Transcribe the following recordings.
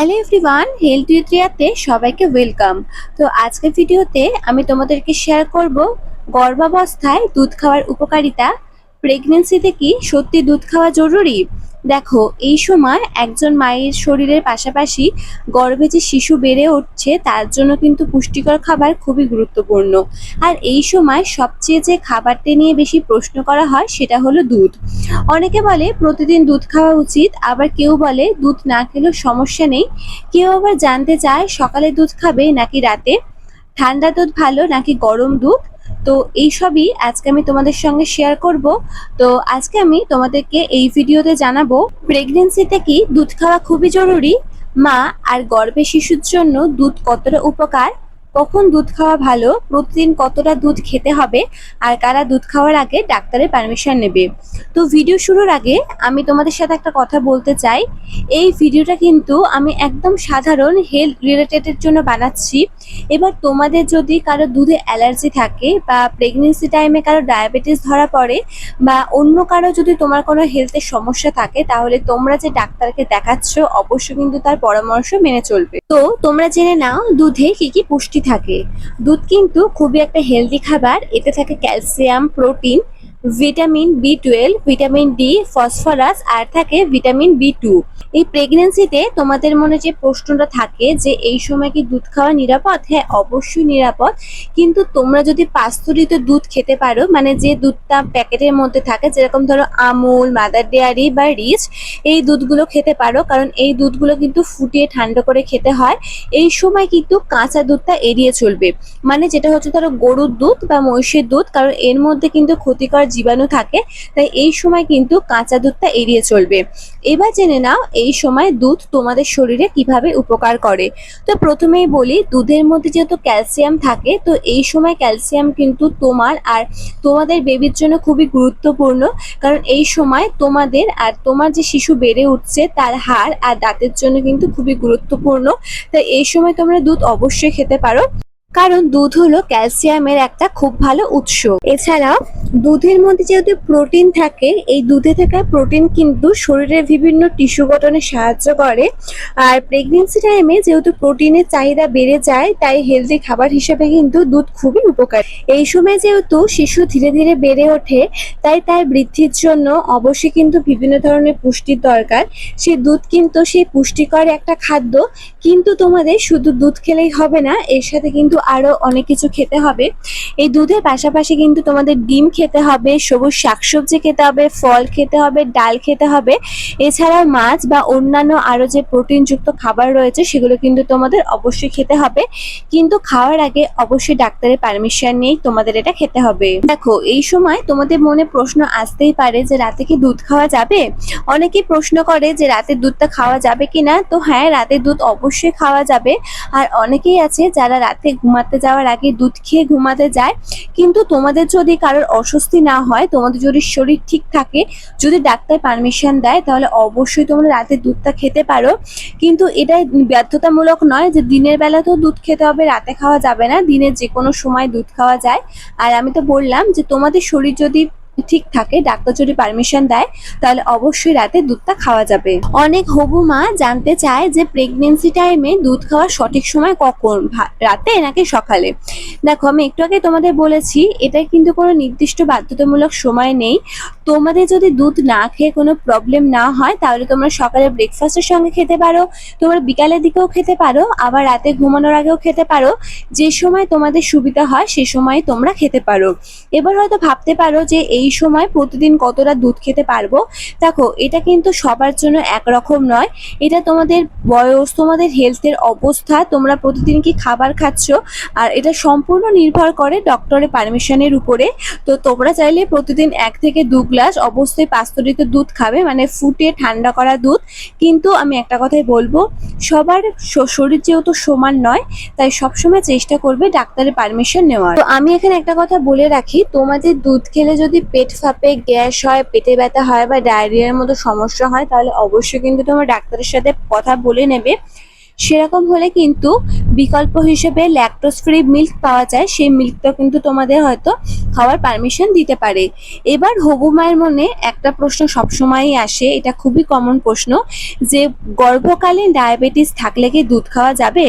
Hello everyone, health with রিয়াতে সবাইকে welcome. তো আজকের ভিডিওতে আমি তোমাদেরকে শেয়ার করব গর্ভাবস্থায় দুধ খাওয়ার উপকারিতা। প্রেগনেন্সিতে কি সত্যি দুধ খাওয়া জরুরি? দেখো, এই সময় একজন মায়ের শরীরের পাশাপাশি গর্ভে যে শিশু বেড়ে উঠছে তার জন্য কিন্তু পুষ্টিকর খাবার খুবই গুরুত্বপূর্ণ। আর এই সময় সবচেয়ে যে খাবারটি নিয়ে বেশি প্রশ্ন করা হয় সেটা হলো দুধ। অনেকে বলে প্রতিদিন দুধ খাওয়া উচিত, আবার কেউ বলে দুধ না খেলেও সমস্যা নেই। কেউ আবার জানতে চায় সকালে দুধ খাবে নাকি রাতে, ঠান্ডা দুধ ভালো নাকি গরম দুধ। তো এইসবই আজকে আমি তোমাদের সঙ্গে শেয়ার করব। তো আজকে আমি তোমাদেরকে এই ভিডিওতে জানাবো প্রেগনেন্সিতে কি দুধ খাওয়া খুবই জরুরি, মা আর গর্ভে শিশুর জন্য দুধ কতটা উপকার, কখন দুধ খাওয়া ভালো, প্রতিদিন কতটা দুধ খেতে হবে, আর কারা দুধ খাওয়ার আগে ডাক্তারের পারমিশন নেবে। তো ভিডিও শুরুর আগে আমি তোমাদের সাথে একটা কথা বলতে চাই। এই ভিডিওটা কিন্তু আমি একদম সাধারণ হেলথ রিলেটেডের জন্য বানাচ্ছি। এবার তোমাদের যদি কারো দুধে অ্যালার্জি থাকে, বা প্রেগনেন্সি টাইমে কারো ডায়াবেটিস ধরা পড়ে, বা অন্য কারো যদি তোমার কোনো হেলথের সমস্যা থাকে, তাহলে তোমরা যে ডাক্তারকে দেখাচ্ছ অবশ্যই কিন্তু তার পরামর্শ মেনে চলবে। তো তোমরা জেনে নাও দুধে কি কি পুষ্টি থাকে। দুধ কিন্তু খুবই একটা হেলদি খাবার। এতে থাকে calcium, protein, vitamin B12, vitamin D, phosphorus, আর থাকে ভিটামিন B2। এই প্রেগনেন্সিতে তোমাদের মনে যে প্রশ্নটা থাকে যে এই সময় কি দুধ খাওয়া নিরাপদ? হ্যাঁ, অবশ্যই নিরাপদ। কিন্তু তোমরা যদি পাস্তুরিত দুধ খেতে পারো, মানে যে দুধটা প্যাকেটের মধ্যে থাকে, যেরকম ধরো আমুল, মাদার ডেয়ারি বা রিচ, এই দুধগুলো খেতে পারো। কারণ এই দুধগুলো কিন্তু ফুটিয়ে ঠান্ডা করে খেতে হয়। এই সময় কিন্তু কাঁচা দুধটা এড়িয়ে চলবে। মানে যেটা হচ্ছে ধরো গরুর দুধ বা মহিষের দুধ, কারণ এর মধ্যে কিন্তু ক্ষতিকর জীবাণু থাকে। তাই এই সময় কিন্তু কাঁচা দুধটা এড়িয়ে চলবে। এবার জেনে নাও এই সময় দুধ তোমাদের শরীরে কিভাবে উপকার করে। তো প্রথমেই বলি, দুধের মধ্যে যেহেতু ক্যালসিয়াম থাকে, তো এই সময় ক্যালসিয়াম কিন্তু তোমার আর তোমাদের বেবির জন্য খুবই গুরুত্বপূর্ণ। কারণ এই সময় তোমাদের আর তোমার যে শিশু বেড়ে উঠছে তার হাড় আর দাঁতের জন্য কিন্তু খুবই গুরুত্বপূর্ণ। তাই এই সময় তোমরা দুধ অবশ্যই খেতে পারো, কারণ দুধ হলো ক্যালসিয়ামের একটা খুব ভালো উৎস। এছাড়াও দুধের মধ্যে যেহেতু প্রোটিন থাকে, এই দুধে থাকা প্রোটিন কিন্তু শরীরের বিভিন্ন টিস্যু গঠনে সাহায্য করে। আর প্রেগনেন্সি টাইমে যেহেতু প্রোটিনের চাহিদা বেড়ে যায়, তাই হেলদি খাবার হিসেবে কিন্তু দুধ খুবই উপকারী। এই সময় যেহেতু শিশু ধীরে ধীরে বেড়ে ওঠে, তাই তার বৃদ্ধির জন্য অবশ্যই কিন্তু বিভিন্ন ধরনের পুষ্টির দরকার। সেই দুধ কিন্তু সেই পুষ্টিকর একটা খাদ্য। কিন্তু তোমাদের শুধু দুধ খেলেই হবে না, এর সাথে কিন্তু আরো অনেক কিছু খেতে হবে। এই দুধের পাশাপাশি কিন্তু তোমাদের ডিম খেতে হবে, সবুজ শাকসবজি খেতে হবে, ফল খেতে হবে, ডাল খেতে হবে। এছাড়াও মাছ বা অন্যান্য আরো যে প্রোটিনযুক্ত খাবার রয়েছে সেগুলো কিন্তু তোমাদের অবশ্যই খেতে হবে। কিন্তু খাওয়ার আগে অবশ্যই ডাক্তারের পারমিশন নিয়েই তোমাদের এটা খেতে হবে। দেখো, এই সময় তোমাদের মনে প্রশ্ন আসতেই পারে যে রাতে কি দুধ খাওয়া যাবে। অনেকেই প্রশ্ন করে যে রাতে দুধটা খাওয়া যাবে কিনা। তো হ্যাঁ, রাতে দুধ অবশ্যই খাওয়া যাবে। আর অনেকেই আছে যারা রাতে ঘুমাতে যাওয়ার আগে দুধ খেয়ে ঘুমাতে যায়। কিন্তু তোমাদের যদি কারোর অস্বস্তি না হয়, তোমাদের যদি শরীর ঠিক থাকে, যদি ডাক্তার পারমিশন দেয়, তাহলে অবশ্যই তোমরা রাতে দুধটা খেতে পারো। কিন্তু এটা বাধ্যতামূলক নয় যে দিনের বেলাতেও দুধ খেতে হবে, রাতে খাওয়া যাবে না। দিনের যে কোনো সময় দুধ খাওয়া যায়। আর আমি তো বললাম যে তোমাদের শরীর যদি ঠিক থাকে, ডাক্তার যদি পারমিশন দেয়, তাহলে অবশ্যই রাতে দুধটা খাওয়া যাবে। অনেক হবু মা জানতে চায় যে প্রেগনেন্সি টাইমে দুধ খাওয়ার সঠিক সময় কখন, রাতে নাকি সকালে। দেখো, আমি একটু আগে তোমাদের বলেছি এটা কিন্তু কোনো নির্দিষ্ট বাধ্যতামূলক সময় নেই। তোমাদের যদি দুধ না খেয়ে কোনো প্রবলেম না হয়, তাহলে তোমরা সকালে ব্রেকফাস্টের সঙ্গে খেতে পারো, তোমরা বিকালের দিকেও খেতে পারো, আবার রাতে ঘুমানোর আগেও খেতে পারো। যে সময় তোমাদের সুবিধা হয় সে সময় তোমরা খেতে পারো। এবার হয়তো ভাবতে পারো যে এই সময় প্রতিদিন কতটা দুধ খেতে পারবো। দেখো, এটা কিন্তু সবার জন্য একরকম নয়। এটা তোমাদের বয়স, তোমাদের হেলথের অবস্থা, তোমরা প্রতিদিন কি খাবার খাচ্ছ, আর এটা সম্পূর্ণ নির্ভর করে ডক্টরের পারমিশনের উপরে। তো তোমরা চাইলে প্রতিদিন 1 থেকে 2 গ্লাস অবশ্যই পাস্তুরিত দুধ খাবে, মানে ফুটিয়ে ঠান্ডা করা দুধ। কিন্তু আমি একটা কথাই বলবো, সবার শরীর যেহেতু সমান নয়, তাই সবসময় চেষ্টা করবে ডাক্তারের পারমিশন নেওয়ার। তো আমি এখানে একটা কথা বলে রাখি, তোমাদের দুধ খেলে যদি পেট ফাঁপে, গ্যাস হয়, পেটে ব্যথা হয়, বা ডায়রিয়ার মতো সমস্যা হয়, তাহলে অবশ্যই কিন্তু তোমরা ডাক্তারের সাথে কথা বলে নেবে। সেরকম হলে কিন্তু বিকল্প হিসেবে ল্যাকটোজ ফ্রি মিল্ক পাওয়া যায়, সেই মিল্কটা কিন্তু তোমাদের হয়তো খাওয়ার পারমিশন দিতে পারে। এবার হবু মায়ের মনে একটা প্রশ্ন সবসময়ই আসে, এটা খুবই কমন প্রশ্ন, যে গর্ভকালীন ডায়াবেটিস থাকলে কি দুধ খাওয়া যাবে?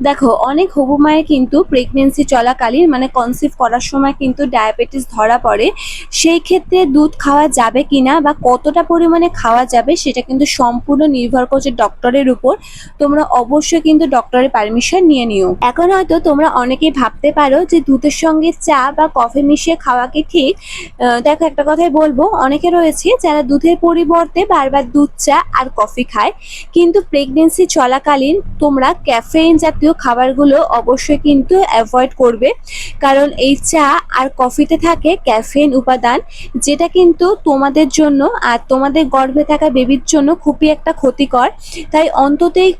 দেখো, অনেক হবু মায়ের কিন্তু প্রেগনেন্সি চলাকালীন মানে কনসিভ করার সময় কিন্তু ডায়াবেটিস ধরা পড়ে। সেই ক্ষেত্রে দুধ খাওয়া যাবে কিনা বা কতটা পরিমাণে খাওয়া যাবে সেটা কিন্তু সম্পূর্ণ নির্ভর করছে ডক্টরের উপর। তোমরা অবশ্যই কিন্তু ডক্টরের পারমিশন নিয়ে নিও। এখন হয়তো তোমরা অনেকেই ভাবতে পারো যে দুধের সঙ্গে চা বা কফি মিশিয়ে খাওয়া কি ঠিক? দেখো, একটা কথাই বলবো, অনেকে রয়েছে যারা দুধের পরিবর্তে বারবার দুধ চা আর কফি খায়, কিন্তু প্রেগনেন্সি চলাকালীন তোমরা ক্যাফেইন জাতীয় খাবারগুলো অবশ্যই কিন্তু অ্যাভয়েড করবে, কারণ এই চা আর কফিতে থাকে ক্যাফেইন উপাদান, যেটা কিন্তু তোমাদের জন্য আর তোমাদের গর্ভে থাকা বেবির জন্য খুবই একটা ক্ষতিকর। তাই অন্তত এই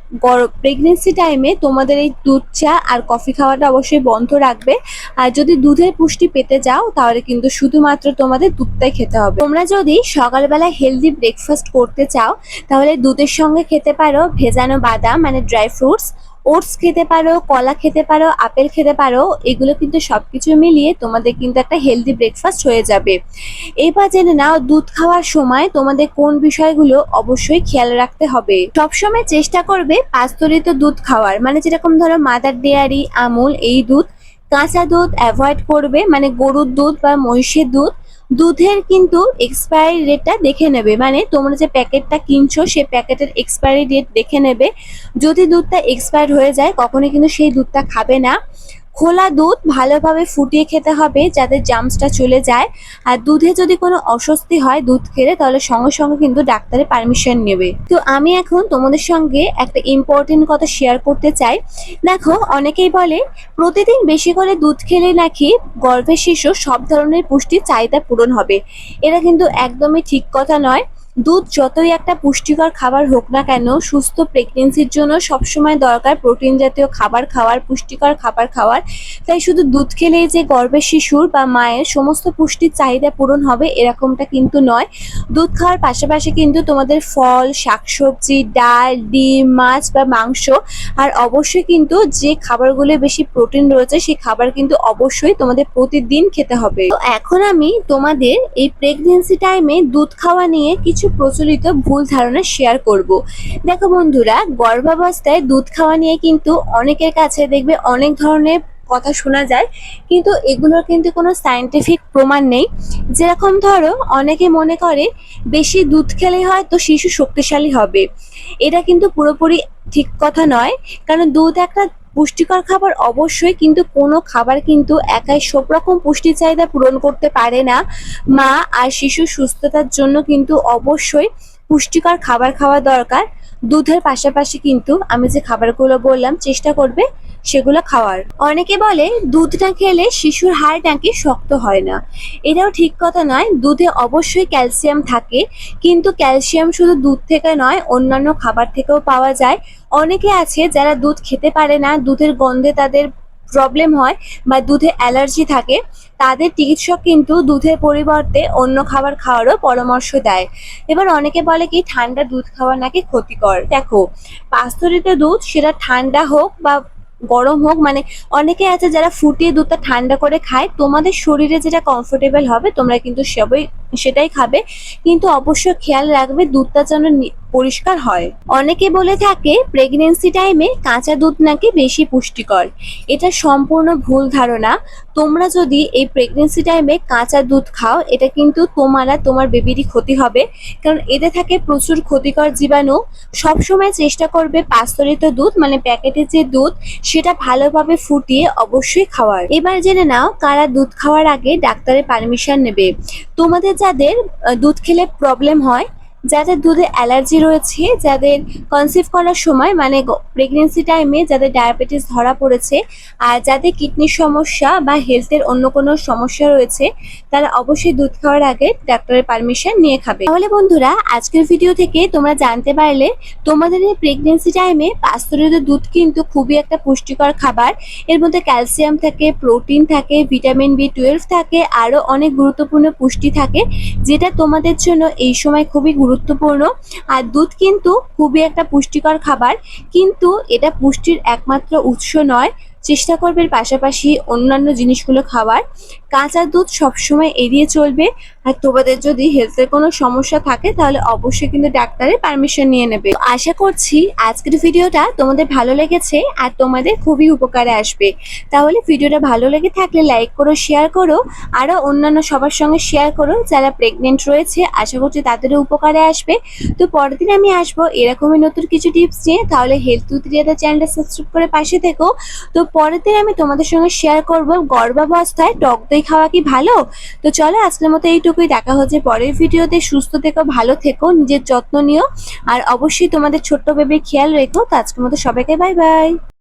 প্রেগনেন্সি টাইমে তোমাদের এই দুধ চা আর কফি খাওয়াটা অবশ্যই বন্ধ রাখবে। আর যদি দুধের পুষ্টি পেতে যাও তাহলে কিন্তু শুধুমাত্র তোমাদের দুধটাই খেতে হবে। তোমরা যদি সকালবেলা হেলদি ব্রেকফাস্ট করতে চাও তাহলে দুধের সঙ্গে খেতে পারো ভেজানো বাদাম মানে ড্রাই ফ্রুটস, ওটস খেতে পারো, কলা খেতে পারো, আপেল খেতে পারো। এগুলো কিন্তু সবকিছু মিলিয়ে তোমাদের কিন্তু একটা হেলদি ব্রেকফাস্ট হয়ে যাবে। এবার জেনে নাও দুধ খাওয়ার সময় তোমাদের কোন বিষয়গুলো অবশ্যই খেয়াল রাখতে হবে। সবসময় চেষ্টা করবে পাস্তুরিত দুধ খাওয়ার, মানে যেরকম ধরো মাদার ডেয়ারি, আমুল, এই দুধ। কাঁচা দুধ অ্যাভয়েড করবে, মানে গরুর দুধ বা মহিষের দুধ। দুধের কিন্তু এক্সপায়ারি ডেটটা দেখে নেবে, মানে তোমরা যে প্যাকেটটা কিনছো সেই প্যাকেটের এক্সপায়ারি ডেট দেখে নেবে। যদি দুধটা এক্সপায়ার হয়ে যায় কখনোই কিন্তু সেই দুধটা খাবে না। খোলা দুধ ভালোভাবে ফুটিয়ে খেতে হবে যাতে জার্মসটা চলে যায়। আর দুধে যদি কোনো অস্বস্তি হয় দুধ খেলে তাহলে সঙ্গে সঙ্গে কিন্তু ডাক্তারের পারমিশন নেবে। তো আমি এখন তোমাদের সঙ্গে একটা ইম্পর্টেন্ট কথা শেয়ার করতে চাই। দেখো, অনেকেই বলে প্রতিদিন বেশি করে দুধ খেলে নাকি গর্ভের শিশু সব ধরনের পুষ্টির চাহিদা পূরণ হবে। এটা কিন্তু একদমই ঠিক কথা নয়। দুধ যতই একটা পুষ্টিকর খাবার হোক না কেন, সুস্থ প্রেগনেন্সির জন্য সবসময় দরকার প্রোটিন জাতীয় খাবার খাওয়ার, পুষ্টিকর খাবার খাওয়ার। তাই শুধু দুধ খেলেই যে গর্ভের শিশুর বা মায়ের সমস্ত পুষ্টির চাহিদা পূরণ হবে এরকমটা কিন্তু নয়। দুধ খাওয়ার পাশাপাশি কিন্তু তোমাদের ফল, শাকসবজি, ডাল, ডিম, মাছ বা মাংস, আর অবশ্যই কিন্তু যে খাবারগুলো বেশি প্রোটিন রয়েছে সেই খাবার কিন্তু অবশ্যই তোমাদের প্রতিদিন খেতে হবে। তো এখন আমি তোমাদের এই প্রেগনেন্সি টাইমে দুধ খাওয়া নিয়ে কিছু প্রচলিত ভুল ধারণা শেয়ার করব। দেখো বন্ধুরা, গর্ভাবস্থায় দুধ খাওয়া নিয়ে কিন্তু অনেকের কাছে দেখবে অনেক ধরনের কথা শোনা যায়, কিন্তু এগুলোর কিন্তু কোনো সায়েন্টিফিক প্রমাণ নেই। যেরকম ধরো, অনেকে মনে করে বেশি দুধ খেলে হয়তো শিশু শক্তিশালী হবে। এটা কিন্তু পুরোপুরি ঠিক কথা নয়, কারণ দুধ একটা পুষ্টিকর খাবার অবশ্যই, কিন্তু কোনো খাবার কিন্তু একাই সব রকম পুষ্টি চাহিদা পূরণ করতে পারে না। মা আর শিশুর সুস্থতার জন্য কিন্তু অবশ্যই পুষ্টিকর খাবার খাওয়া দরকার। দুধের পাশাপাশি কিন্তু আমি যে খাবারগুলো বললাম চেষ্টা করবে সেগুলো খাওয়ার। অনেকে বলে দুধ না খেলে শিশুর হাড় নাকি শক্ত হয় না। এটাও ঠিক কথা নয়। দুধে অবশ্যই ক্যালসিয়াম থাকে, কিন্তু ক্যালসিয়াম শুধু দুধ থেকে নয় অন্যান্য খাবার থেকেও পাওয়া যায়। অনেকে আছে যারা দুধ খেতে পারে না, দুধের গন্ধে তাদের প্রবলেম হয় বা দুধে অ্যালার্জি থাকে, তাদের চিকিৎসক কিন্তু দুধের পরিবর্তে অন্য খাবার খাওয়ারও পরামর্শ দেয়। এবার অনেকে বলে কি ঠান্ডা দুধ খাওয়া নাকি ক্ষতিকর। দেখো, পাস্তুরিত দুধ সেটা ঠান্ডা হোক বা গরম হোক, মানে অনেকে আছে যারা ফুটিয়ে দুধটা ঠান্ডা করে খায়, তোমাদের শরীরে যেটা কমফোর্টেবল হবে তোমরা কিন্তু সেটাই খাবে, কিন্তু অবশ্যই খেয়াল রাখবে দুধটা যেন পরিষ্কার হয়। অনেকে বলে থাকে প্রেগনেন্সি টাইমে কাঁচা দুধ নাকি বেশি পুষ্টিকর। এটা সম্পূর্ণ ভুল ধারণা। তোমরা যদি এই প্রেগনেন্সি টাইমে কাঁচা দুধ খাও এটা কিন্তু তোমার আর তোমার বেবিরই ক্ষতি হবে, কারণ এতে থাকে প্রচুর ক্ষতিকর জীবাণু। সবসময় চেষ্টা করবে পাস্তুরিত দুধ মানে প্যাকেটের যে দুধ সেটা ভালোভাবে ফুটিয়ে অবশ্যই খাওয়ার। এবার জেনে নাও কারা দুধ খাওয়ার আগে ডাক্তারের পারমিশন নেবে। তোমাদের যাদের দুধ খেলে প্রবলেম হয়, যাদের দুধে অ্যালার্জি রয়েছে, যাদের কনসিভ করার সময় মানে প্রেগনেন্সি টাইমে যাদের ডায়াবেটিস ধরা পড়েছে, আর যাদের কিডনির সমস্যা বা হেলথের অন্য কোনো সমস্যা রয়েছে, তারা অবশ্যই দুধ খাওয়ার আগে ডাক্তারের পারমিশন নিয়ে খাবে। তাহলে বন্ধুরা, আজকের ভিডিও থেকে তোমরা জানতে পারলে তোমাদের এই প্রেগনেন্সি টাইমে পাস্তুরিত দুধ কিন্তু খুবই একটা পুষ্টিকর খাবার। এর মধ্যে ক্যালসিয়াম থাকে, প্রোটিন থাকে, ভিটামিন বি 12 থাকে, আরও অনেক গুরুত্বপূর্ণ পুষ্টি থাকে, যেটা তোমাদের জন্য এই সময় খুবই গুরুত্বপূর্ণ। আর দুধ কিন্তু খুবই একটা পুষ্টিকর খাবার, কিন্তু এটা পুষ্টির একমাত্র উৎস নয়। চেষ্টা করবে পাশাপাশি অন্যান্য জিনিসগুলো খাওয়ার। কাঁচা দুধ সবসময় এড়িয়ে চলবে। আর তোমাদের যদি হেলথের কোনো সমস্যা থাকে তাহলে অবশ্যই কিন্তু ডাক্তারের পারমিশন নিয়ে নেবে। আশা করছি আজকের ভিডিওটা তোমাদের ভালো লেগেছে আর তোমাদের খুবই উপকারে আসবে। তাহলে ভিডিওটা ভালো লেগে থাকলে লাইক করো, শেয়ার করো, আরও অন্যান্য সবার সঙ্গে শেয়ার করো যারা প্রেগনেন্ট রয়েছে। আশা করছি তাদেরও উপকারে আসবে। তো পরের দিন আমি আসবো এরকমই নতুন কিছু টিপস নিয়ে। তাহলে হেলথ উইথ রিয়াদা চ্যানেলটা সাবস্ক্রাইব করে পাশে থেকো। তো পরের দিন আমি তোমাদের সঙ্গে শেয়ার করব গর্ভাবস্থায় টক দই খাওয়া কি ভালো। তো চলো আজকের মতো এইটুকুই, দেখা হচ্ছে পরের ভিডিওতে। সুস্থ থেকো, ভালো থেকো, নিজের যত্ন নিও, আর অবশ্যই তোমাদের ছোট্ট বেবির খেয়াল রেখো। তো আজকের মতো সবাইকে বাই বাই।